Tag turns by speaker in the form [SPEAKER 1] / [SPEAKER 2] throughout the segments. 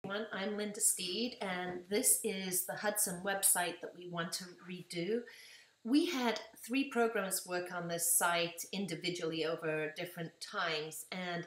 [SPEAKER 1] Everyone, I'm Linda Steed, and this is the Hudson website that we want to redo. We had 3 programmers work on this site individually over different times, and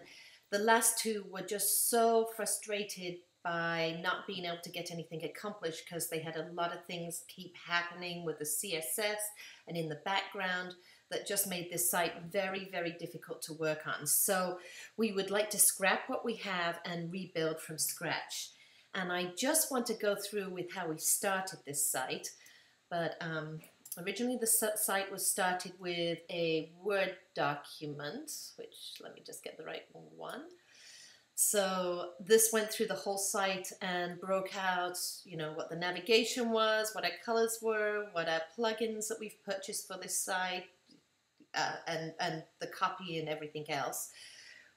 [SPEAKER 1] the last 2 were just so frustrated by not being able to get anything accomplished because they had a lot of things keep happening with the CSS and in the background that just made this site very, very difficult to work on. So we would like to scrap what we have and rebuild from scratch. And I just want to go through with how we started this site. But originally the site was started with a Word document, which let me just get the right one. So this went through the whole site and broke out, what the navigation was, what our colors were, what our plugins that we've purchased for this site, and the copy and everything else.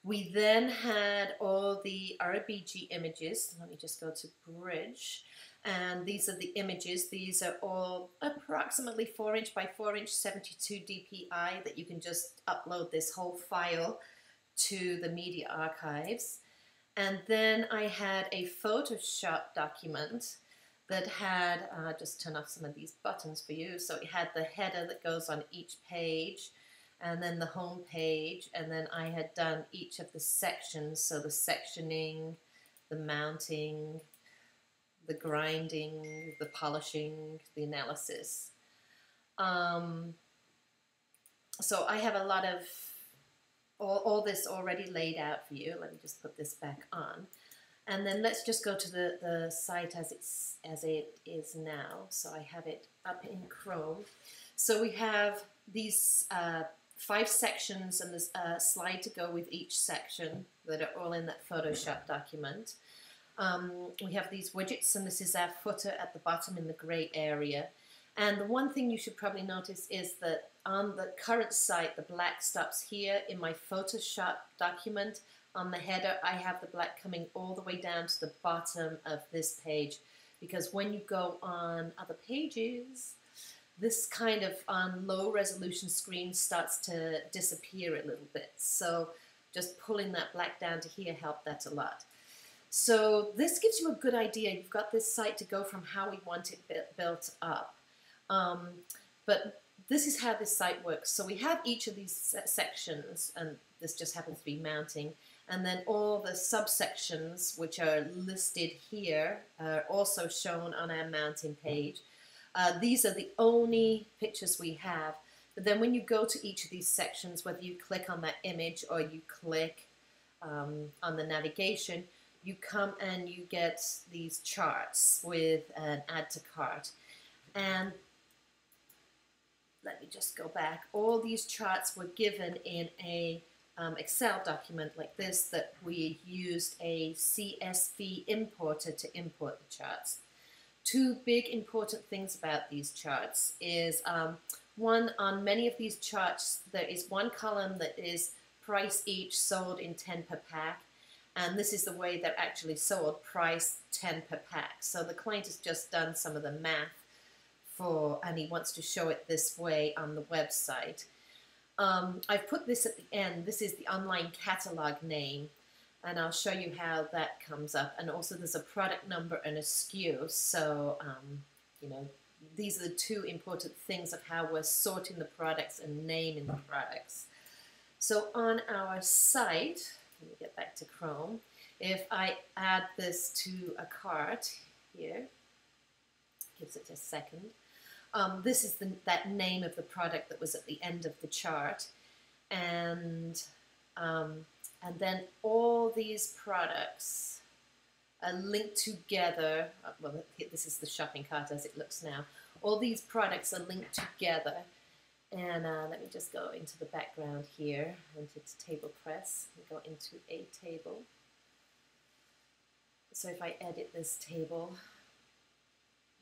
[SPEAKER 1] We then had all the RBG images. Let me just go to Bridge. And these are the images. These are all approximately 4" by 4" 72 dpi that you can just upload this whole file to the media archives. And then I had a Photoshop document that had, just turn off some of these buttons for you. So it had the header that goes on each page, and then the home page, and then I had done each of the sections, so the sectioning, the mounting, the grinding, the polishing, the analysis. So I have a lot of all this already laid out for you. Let me just put this back on. And then let's just go to the site as it is now. So I have it up in Chrome. So we have these 5 sections, and there's a slide to go with each section that are all in that Photoshop document. We have these widgets, and this is our footer at the bottom in the gray area. And the one thing you should probably notice is that on the current site, the black stops here. In my Photoshop document, on the header, I have the black coming all the way down to the bottom of this page, because when you go on other pages, this kind of on low resolution screen starts to disappear a little bit. So just pulling that black down to here helped that a lot. So this gives you a good idea. You've got this site to go from how we want it built up. But this is how this site works. So we have each of these sections, and this just happens to be mounting. And then all the subsections, which are listed here, are also shown on our mounting page. These are the only pictures we have. But then when you go to each of these sections, whether you click on that image or you click on the navigation, you come and you get these charts with an add to cart. And let me just go back. All these charts were given in a Excel document like this that we used a CSV importer to import the charts. 2 big important things about these charts is, one, on many of these charts there is one column that is price each, sold in 10 per pack, and this is the way they're actually sold, price 10 per pack. So the client has just done some of the math and he wants to show it this way on the website. I've put this at the end. This is the online catalog name, and I'll show you how that comes up. And also there's a product number and a SKU. So, these are the 2 important things of how we're sorting the products and naming the products. So on our site, let me get back to Chrome. If I add this to a cart here, gives it a second. This is that name of the product that was at the end of the chart, and then all these products are linked together. Well, this is the shopping cart as it looks now. All these products are linked together, and let me just go into the background here, into table press, and go into a table. So if I edit this table,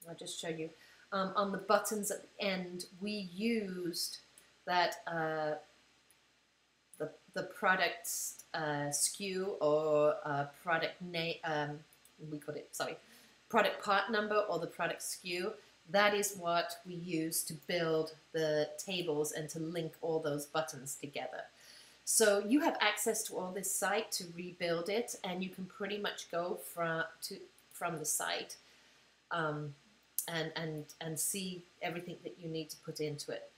[SPEAKER 1] I'll just show you. On the buttons at the end, we used that the product SKU or product name. Product part number or the product SKU. That is what we use to build the tables and to link all those buttons together. So you have access to all this site to rebuild it, and you can pretty much go from the site um, and see everything that you need to put into it.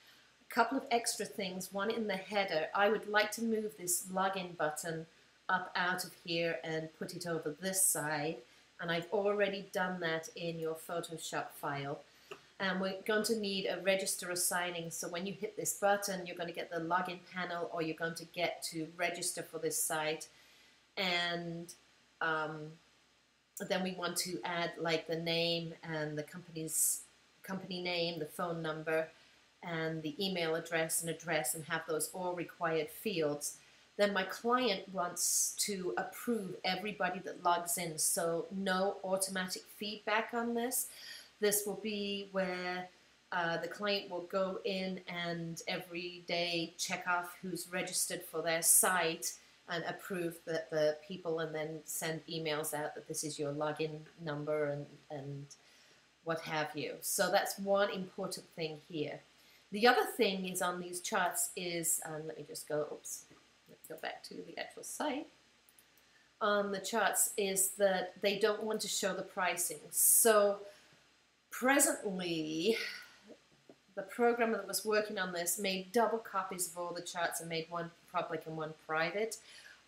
[SPEAKER 1] A couple of extra things. One, in the header, I would like to move this login button up out of here and put it over this side, and I've already done that in your Photoshop file. And we're going to need a register a signing, so when you hit this button you're going to get the login panel, or you're going to get to register for this site. And then we want to add like the name and the company name, the phone number, and the email address and have those all required fields. Then my client wants to approve everybody that logs in, so no automatic feedback on this. This will be where the client will go in and every day check off who's registered for their site and approve the people, and then send emails out that this is your login number and what have you. So that's one important thing here. The other thing is on these charts is, let me just go, let's go back to the actual site. On the charts is that they don't want to show the pricing. So presently, the programmer that was working on this made double copies of all the charts and made one public and one private.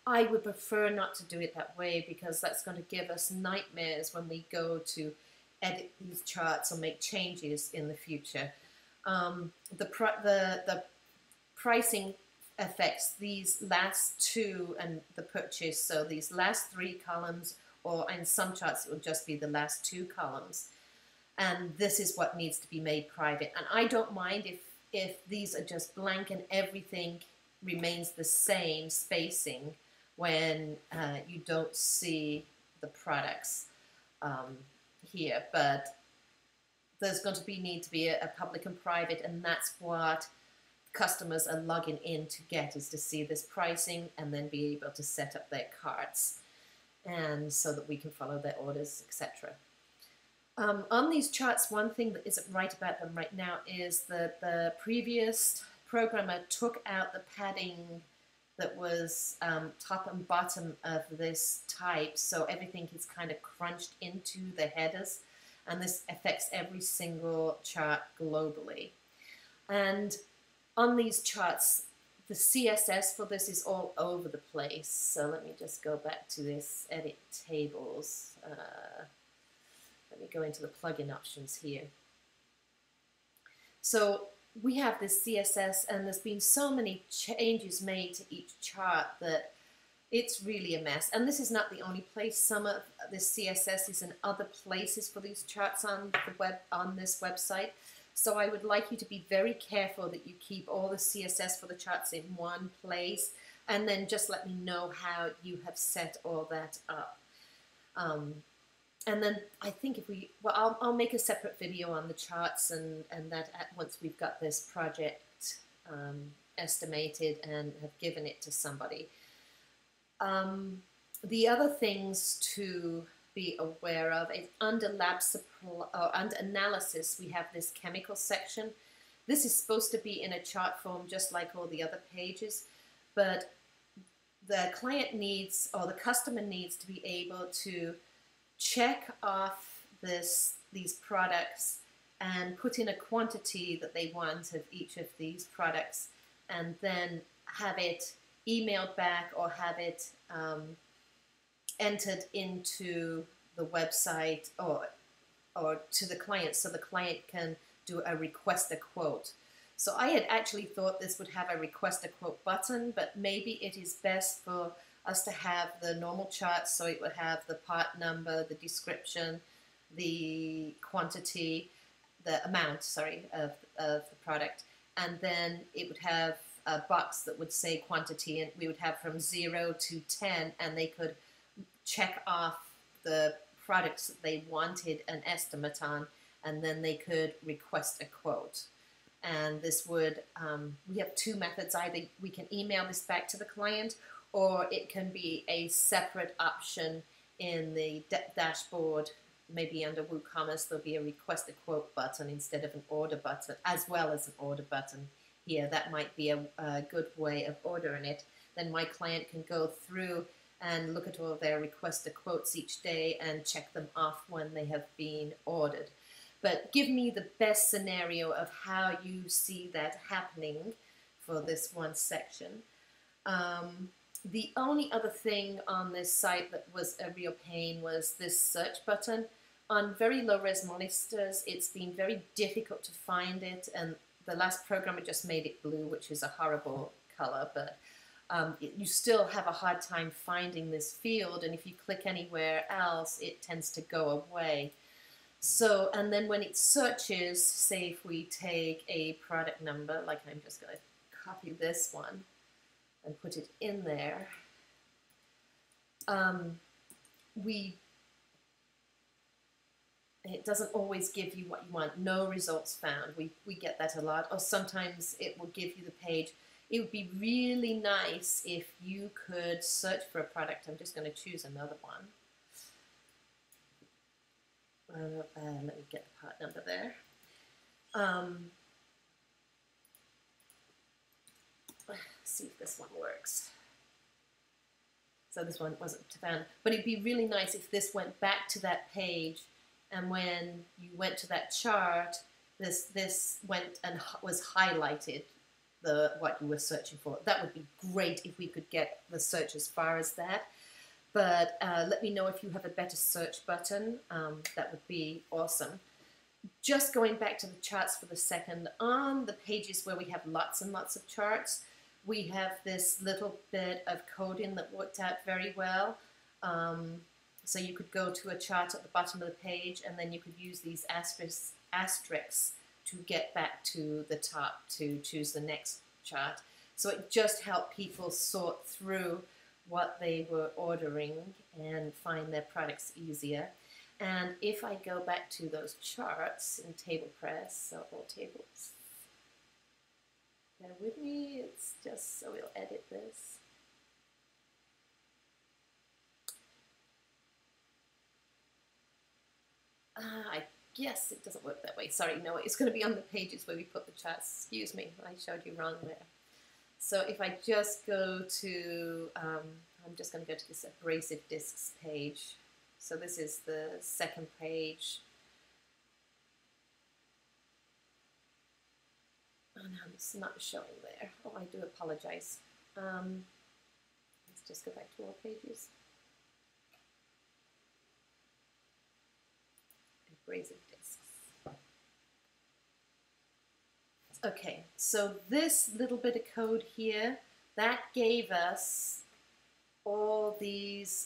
[SPEAKER 1] I would prefer not to do it that way, because that's going to give us nightmares when we go to edit these charts or make changes in the future. The pricing affects these last two and the purchase, so these last three columns, or in some charts it will just be the last two columns. And this is what needs to be made private. And I don't mind if these are just blank and everything remains the same spacing when you don't see the products here. But there's going to need to be a public and private, and that's what customers are logging in to get, is to see this pricing and then be able to set up their carts, and so that we can follow their orders, etc. On these charts, one thing that isn't right about them right now is that the previous programmer took out the padding that was top and bottom of this type, so everything is kind of crunched into the headers, and this affects every single chart globally. And on these charts, the CSS for this is all over the place. So let me just go back to this edit tables. Let me go into the plugin options here. So we have this CSS, and there's been so many changes made to each chart that it's really a mess. And this is not the only place. Some of this CSS is in other places for these charts on the web, on this website. So I would like you to be very careful that you keep all the CSS for the charts in one place, and then just let me know how you have set all that up. And then I think if we, well, I'll make a separate video on the charts and that once we've got this project estimated and have given it to somebody. The other things to be aware of is under lab supply, or under analysis, we have this chemical section. This is supposed to be in a chart form just like all the other pages, but the client needs, or the customer needs, to be able to check off these products and put in a quantity that they want of each of these products, and then have it emailed back or have it entered into the website or to the client, so the client can do a request a quote. So I had actually thought this would have a request a quote button, but maybe it is best for us to have the normal chart, so it would have the part number, the description, the quantity, the amount, sorry, of the product, and then it would have a box that would say quantity, and we would have from 0 to 10, and they could check off the products that they wanted an estimate on, and then they could request a quote. And this would, we have two methods. Either we can email this back to the client, or it can be a separate option in the dashboard. Maybe under WooCommerce there'll be a request a quote button instead of an order button, as well as an order button here. That might be a good way of ordering it. then my client can go through and look at all their requested quotes each day and check them off when they have been ordered. But give me the best scenario of how you see that happening for this one section. The only other thing on this site that was a real pain was this search button. On very low-res monitors, it's been very difficult to find it, and the last programmer just made it blue, which is a horrible color, but you still have a hard time finding this field, and if you click anywhere else, it tends to go away. So, and then when it searches, say if we take a product number, like I'm just going to copy this one and put it in there, it doesn't always give you what you want. No results found. We get that a lot. Or sometimes it will give you the page. It would be really nice if you could search for a product. I'm just going to choose another one. Let me get the part number there. See if this one works. So this one wasn't found. But it'd be really nice if this went back to that page, and when you went to that chart, this went and was highlighted, what you were searching for. That would be great if we could get the search as far as that. But let me know if you have a better search button. That would be awesome. Just going back to the charts for the second, on the pages where we have lots and lots of charts, we have this little bit of coding that worked out very well. So you could go to a chart at the bottom of the page, and then you could use these asterisks to get back to the top to choose the next chart. So it just helped people sort through what they were ordering and find their products easier. And if I go back to those charts in Table Press, so all tables, bear with me, it's just so we'll edit this. I guess it doesn't work that way. Sorry, no, it's going to be on the pages where we put the charts. Excuse me, I showed you wrong there. So if I just go to, I'm just going to go to this abrasive discs page. So this is the second page. Oh no, it's not showing there. Oh, I do apologize. Let's just go back to all pages. Abrasive discs. Okay, so this little bit of code here, that gave us all this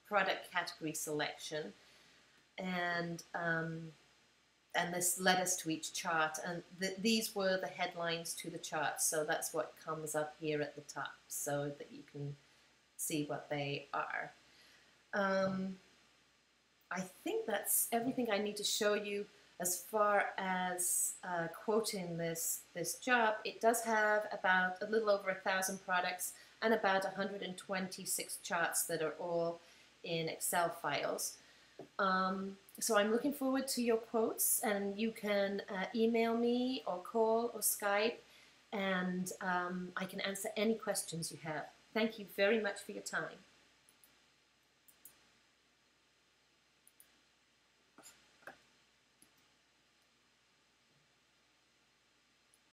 [SPEAKER 1] product category selection, and this led us to each chart, and these were the headlines to the charts, so that's what comes up here at the top, so that you can see what they are. I think that's everything I need to show you as far as quoting this job. It does have about a little over 1,000 products and about 126 charts that are all in Excel files. So I'm looking forward to your quotes, and you can email me or call or Skype, and I can answer any questions you have. Thank you very much for your time.